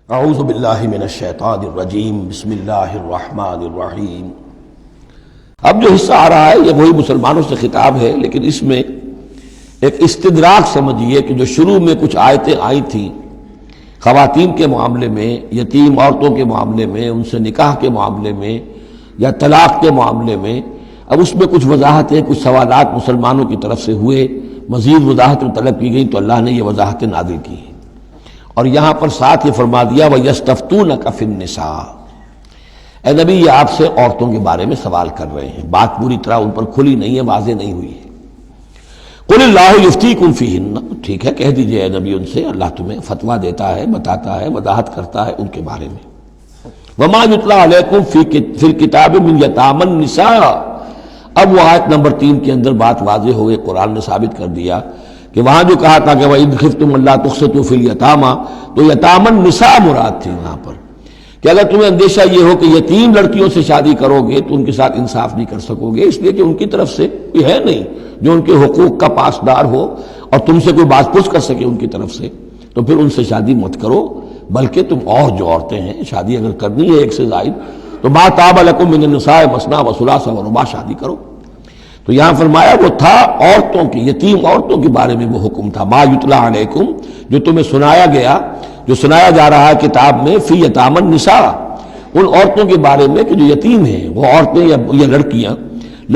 اعوذ باللہ من الشیطان الرجیم بسم اللہ الرحمن الرحیم۔ اب جو حصہ آ رہا ہے یہ وہی مسلمانوں سے خطاب ہے، لیکن اس میں ایک استدراک سمجھیے کہ جو شروع میں کچھ آیتیں آئی تھیں خواتین کے معاملے میں، یتیم عورتوں کے معاملے میں، ان سے نکاح کے معاملے میں یا طلاق کے معاملے میں، اب اس میں کچھ وضاحتیں، کچھ سوالات مسلمانوں کی طرف سے ہوئے، مزید وضاحتیں طلب کی گئیں تو اللہ نے یہ وضاحتیں نازل کی ہیں۔ اور یہاں پر ساتھ یہ فرما دیا وَيَسْتَفْتُونَكَ فِي النِّسَاءِ، اے نبی یہ آپ سے عورتوں کے بارے میں سوال کر رہے ہیں، بات پوری طرح ان پر کھلی نہیں ہے، واضح نہیں ہوئی ہے۔ قُلِ اللَّهُ يُفْتِيكُمْ فِيهِنَّ، ٹھیک ہے کہہ دیجئے اے نبی ان سے، اللہ تمہیں فتویٰ دیتا ہے، بتاتا ہے، وضاحت کرتا ہے ان کے بارے میں۔ وَمَا يُتْلَىٰ عَلَيْكُمْ فِي الْكِتَابِ مِنْ يَتَامَى النِّسَاءِ، اب وہ آیت نمبر 3 کے اندر بات واضح ہو گئی، قرآن نے ثابت کر دیا کہ وہاں جو کہا تھا کہ وَإِذْ خِفْتُمْ أَلَّا تُقْسِطُوا فِي الْيَتَامَى، تو یتامى النساء مراد تھی وہاں پر، کہ اگر تمہیں اندیشہ یہ ہو کہ یتیم لڑکیوں سے شادی کرو گے تو ان کے ساتھ انصاف نہیں کر سکو گے، اس لیے کہ ان کی طرف سے کوئی ہے نہیں جو ان کے حقوق کا پاسدار ہو اور تم سے کوئی بات پوچھ کر سکے ان کی طرف سے، تو پھر ان سے شادی مت کرو، بلکہ تم اور جو عورتیں ہیں شادی اگر کرنی ہے ایک سے زائد تو مَا طَابَ لَكُم مِّنَ النِّسَاءِ مَثْنَىٰ وَثُلَاثَ وَرُبَاعَ، شادی کرو۔ تو یہاں فرمایا وہ تھا عورتوں کی، یتیم عورتوں کے بارے میں وہ حکم تھا، ما یتلا علیکم، جو تمہیں سنایا گیا، جو سنایا جا رہا ہے کتاب میں، فی یتامى النساء، ان عورتوں کے بارے میں کہ جو یتیم ہیں، وہ عورتیں یا لڑکیاں،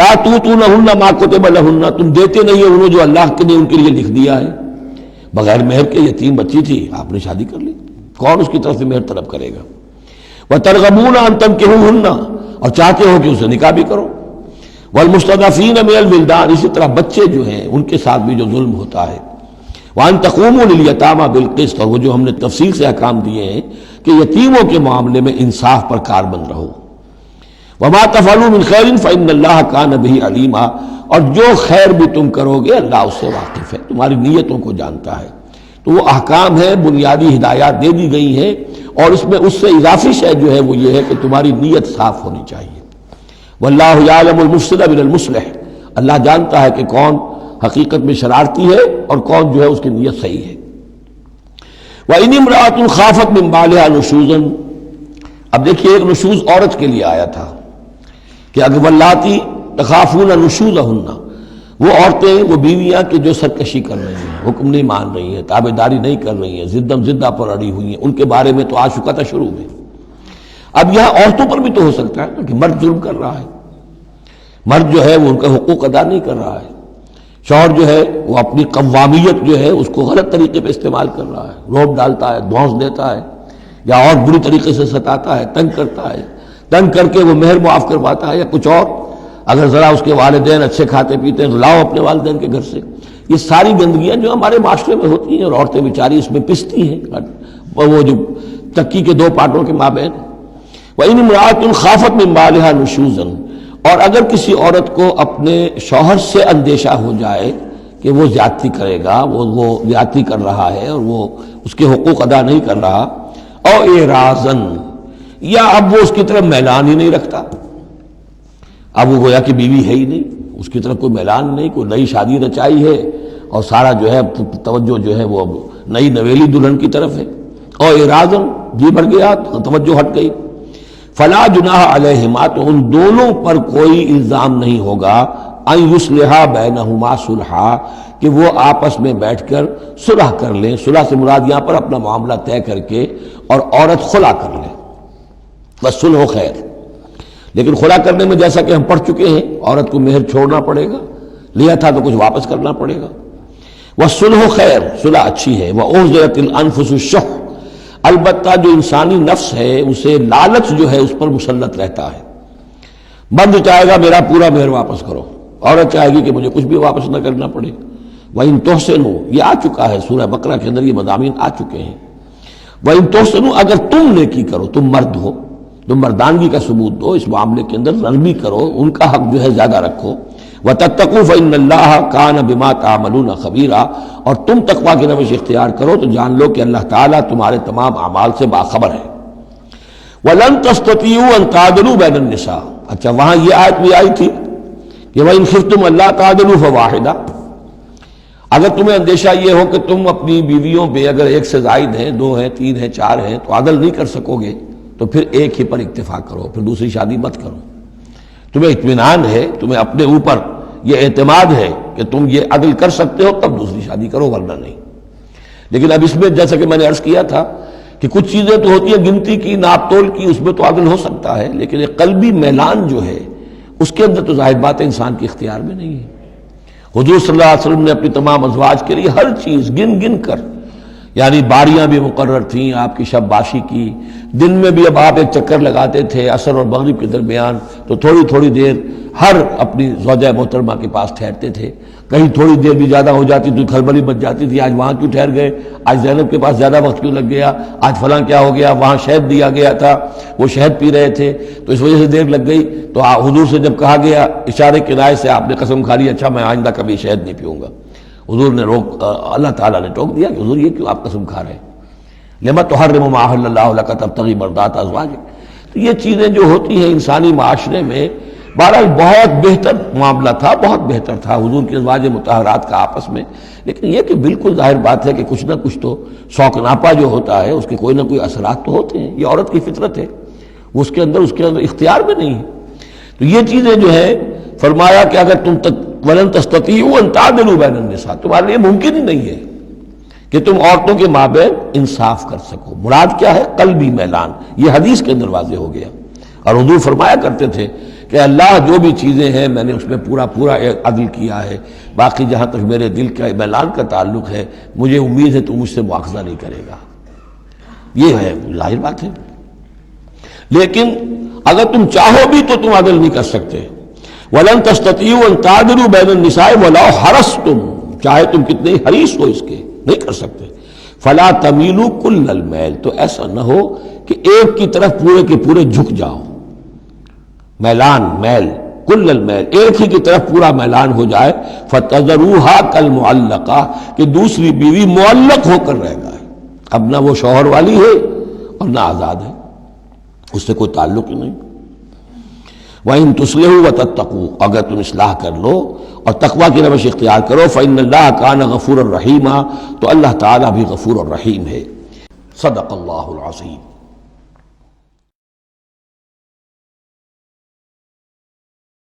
لا توتونہن ما کتب لہن، تم دیتے نہیں ہو انہوں جو اللہ نے ان کے لیے لکھ دیا ہے، بغیر مہر کے یتیم بچی تھی آپ نے شادی کر لی، کون اس کی طرف سے مہر طلب کرے گا؟ وترغبون ان تنکحوہن، اور چاہتے ہو کہ اسے نکاح بھی کرو، والمستضعفین من الولدان، اسی طرح بچے جو ہیں ان کے ساتھ بھی جو ظلم ہوتا ہے، وان تقوموا للیتامى بالقسط، اور وہ جو ہم نے تفصیل سے احکام دیے ہیں کہ یتیموں کے معاملے میں انصاف پر کاربند رہو، وما تفعلوا من خیر فإن اللہ کان بہ علیما، اور جو خیر بھی تم کرو گے اللہ اس سے واقف ہے، تمہاری نیتوں کو جانتا ہے۔ تو وہ احکام ہے، بنیادی ہدایات دے دی گئی ہیں، اور اس میں اس سے اضافی شے جو ہے وہ یہ ہے کہ تمہاری نیت صاف ہونی چاہیے۔ واللہ یعلم المفسد من المصلح، اللہ جانتا ہے کہ کون حقیقت میں شرارتی ہے اور کون جو ہے اس کی نیت صحیح ہے۔ وَإِنِ امْرَأَةٌ خَافَتْ مِنْ بَعْلِهَا نُشُوزًا، اب دیکھیے ایک نشوز عورت کے لیے آیا تھا کہ اگر واللاتی تخافون نشوزہن، وہ عورتیں، وہ بیویاں کہ جو سرکشی کر رہی ہیں، حکم نہیں مان رہی ہیں، تابعداری نہیں کر رہی ہیں، زدم زدہ پر اڑی ہوئی ہیں، ان کے بارے میں تو آ چکا تھا شروع میں۔ اب یہاں عورتوں پر بھی تو ہو سکتا ہے کہ مرد ظلم کر رہا ہے، مرد جو ہے وہ ان کا حقوق ادا نہیں کر رہا ہے، شوہر جو ہے وہ اپنی قوامیت جو ہے اس کو غلط طریقے پہ استعمال کر رہا ہے، روب ڈالتا ہے، دھونس دیتا ہے، یا اور بری طریقے سے ستاتا ہے، تنگ کرتا ہے، تنگ کر کے وہ مہر معاف کرواتا ہے، یا کچھ اور، اگر ذرا اس کے والدین اچھے کھاتے پیتے ہیں تو لاؤ اپنے والدین کے گھر سے، یہ ساری گندگیاں جو ہمارے معاشرے میں ہوتی ہیں اور عورتیں بیچاری اس میں پستی ہیں، وہ جو چکی کے دو پارٹوں کے مابین۔ وَإِنِ امْرَأَةٌ خَافَتْ مِنْ بَعْلِهَا نُشُوزًا، اور اگر کسی عورت کو اپنے شوہر سے اندیشہ ہو جائے کہ وہ زیادتی کرے گا، وہ زیادتی کر رہا ہے اور وہ اس کے حقوق ادا نہیں کر رہا، او اعراضاً، یا اب وہ اس کی طرف میلان ہی نہیں رکھتا، اب وہ گویا کہ بیوی ہے ہی نہیں، اس کی طرف کوئی میلان نہیں، کوئی نئی شادی رچائی ہے اور سارا جو ہے توجہ جو ہے وہ نئی نویلی دلہن کی طرف ہے، او اعراضاً، جی بھر گیا، توجہ ہٹ گئی، فلا جناح علیہما، تو ان دونوں پر کوئی الزام نہیں ہوگا، ان یصلحا بینہما صلحا، کہ وہ آپس میں بیٹھ کر صلح کر لیں، صلح سے مراد یہاں پر اپنا معاملہ طے کر کے اور عورت خلا کر لے، بس صلح خیر۔ لیکن خلا کرنے میں جیسا کہ ہم پڑھ چکے ہیں عورت کو مہر چھوڑنا پڑے گا، لیا تھا تو کچھ واپس کرنا پڑے گا، والصلح خیر، صلح اچھی ہے، وأحضرت الانفس الشح، البتہ جو انسانی نفس ہے اسے لالچ جو ہے اس پر مسلط رہتا ہے، مرد چاہے گا میرا پورا مہر واپس کرو، عورت چاہے گی کہ مجھے کچھ بھی واپس نہ کرنا پڑے۔ وَإِن تُحْسِنُوا، یہ آ چکا ہے سورہ بقرہ کے اندر، یہ مضامین آ چکے ہیں، وَإِن تُحْسِنُوا، اگر تم نیکی کرو، تم مرد ہو، تم مردانگی کا ثبوت دو اس معاملے کے اندر، نرمی کرو، ان کا حق جو ہے زیادہ رکھو، وَتَتَّقُوا فَإِنَّ اللَّهَ كَانَ بِمَا تَعْمَلُونَ خَبِيرًا، اور تم تقویٰ کی روش اختیار کرو تو جان لو کہ اللہ تعالیٰ تمہارے تمام اعمال سے باخبر ہے۔ وَلَن تَسْتَطِيعُوا أَن تَعْدِلُوا بَيْنَ النِّسَاءِ، اچھا وہاں یہ آیت بھی آئی تھی کہ وَإِن خِفْتُمْ أَلَّا تَعْدِلُوا فَوَاحِدَةً، اگر تمہیں اندیشہ یہ ہو کہ تم اپنی بیویوں پہ اگر ایک سے زائد ہیں، 2 ہیں، 3 ہیں، 4 ہیں، تو عدل نہیں کر سکو گے، تو پھر ایک ہی پر اکتفا کرو، پھر دوسری شادی مت کرو۔ تمہیں اطمینان ہے، تمہیں اپنے اوپر یہ اعتماد ہے کہ تم یہ عدل کر سکتے ہو، تب دوسری شادی کرو، ورنہ نہیں۔ لیکن اب اس میں جیسا کہ میں نے عرض کیا تھا کہ کچھ چیزیں تو ہوتی ہیں گنتی کی، ناپ تول کی، اس میں تو عدل ہو سکتا ہے، لیکن ایک قلبی میلان جو ہے اس کے اندر تو ظاہر بات ہے انسان کے اختیار میں نہیں ہے۔ حضور صلی اللہ علیہ وسلم نے اپنی تمام ازواج کے لیے ہر چیز گن گن کر، یعنی باریاں بھی مقرر تھیں آپ کی شب باشی کی، دن میں بھی اب آپ ایک چکر لگاتے تھے عصر اور مغرب کے درمیان، تو تھوڑی تھوڑی دیر ہر اپنی زوجہ محترمہ کے پاس ٹھہرتے تھے، کہیں تھوڑی دیر بھی زیادہ ہو جاتی تو کھلبلی مچ جاتی تھی، آج وہاں کیوں ٹھہر گئے، آج زینب کے پاس زیادہ وقت کیوں لگ گیا، آج فلاں کیا ہو گیا، وہاں شہد دیا گیا تھا وہ شہد پی رہے تھے تو اس وجہ سے دیر لگ گئی۔ تو حضور سے جب کہا گیا اشارے کنائے سے آپ نے قسم کھا لی اچھا میں آئندہ کبھی شہد نہیں پیوں گا، حضور نے اللہ تعالیٰ نے ٹوک دیا کہ حضور یہ کیوں آپ قسم کھا رہے ہیں، لما تحرم ما احل اللہ لک تبتغی مرضات ازواجک۔ تو یہ چیزیں جو ہوتی ہیں انسانی معاشرے میں، بہرحال بہت بہتر معاملہ تھا، بہت بہتر تھا حضور کی ازواج مطہرات کا آپس میں، لیکن یہ کہ بالکل ظاہر بات ہے کہ کچھ نہ کچھ تو شوق جو ہوتا ہے اس کے کوئی نہ کوئی اثرات تو ہوتے ہیں، یہ عورت کی فطرت ہے، وہ اس کے اندر اختیار میں نہیں ہے۔ تو یہ چیزیں جو ہے فرمایا کہ اگر تم ولن تستطیعوا ان تعدلوا بین النساء، تمہارے لیے ممکن ہی نہیں ہے کہ تم عورتوں کے مابین انصاف کر سکو۔ مراد کیا ہے؟ قلبی میلان، یہ حدیث کے اندر واضح ہو گیا۔ اور حضور فرمایا کرتے تھے کہ اللہ جو بھی چیزیں ہیں میں نے اس میں پورا عدل کیا ہے، باقی جہاں تک میرے دل کا میلان کا تعلق ہے مجھے امید ہے تو مجھ سے مواخذہ نہیں کرے گا۔ یہ ہے ظاہر بات ہے، لیکن اگر تم چاہو بھی تو تم عدل نہیں کر سکتے۔ وَلَن تَسْتَطِيعُوا أَن تَعْدِلُوا بَيْنَ النِّسَاءِ وَلَوْ حَرَصْتُمْ، چاہے تم کتنے حریص ہو اس کے نہیں کر سکتے۔ فَلَا تَمِيلُوا كُلَّ الْمَيْلِ، تو ایسا نہ ہو کہ ایک کی طرف پورے کے پورے جھک جاؤ، میلان میل، کل المیل، ایک ہی کی طرف پورا میلان ہو جائے، فَتَذَرُوهَا كَالْمُعَلَّقَةِ، کہ دوسری بیوی معلق ہو کر رہ گئے، اب نہ وہ شوہر والی ہے اور نہ آزاد ہے، اس سے کوئی تعلق ہی نہیں۔ وَإِن تُصْلِحُوا وَتَتَّقُوا، اگر تم اصلاح کر لو اور تقوی کی روش اختیار کرو، فَإِنَّ اللَّهَ كَانَ غَفُورًا رَحِيمًا، تو اللہ تعالیٰ بھی غفور الرحیم ہے۔ صدق اللہ العظیم۔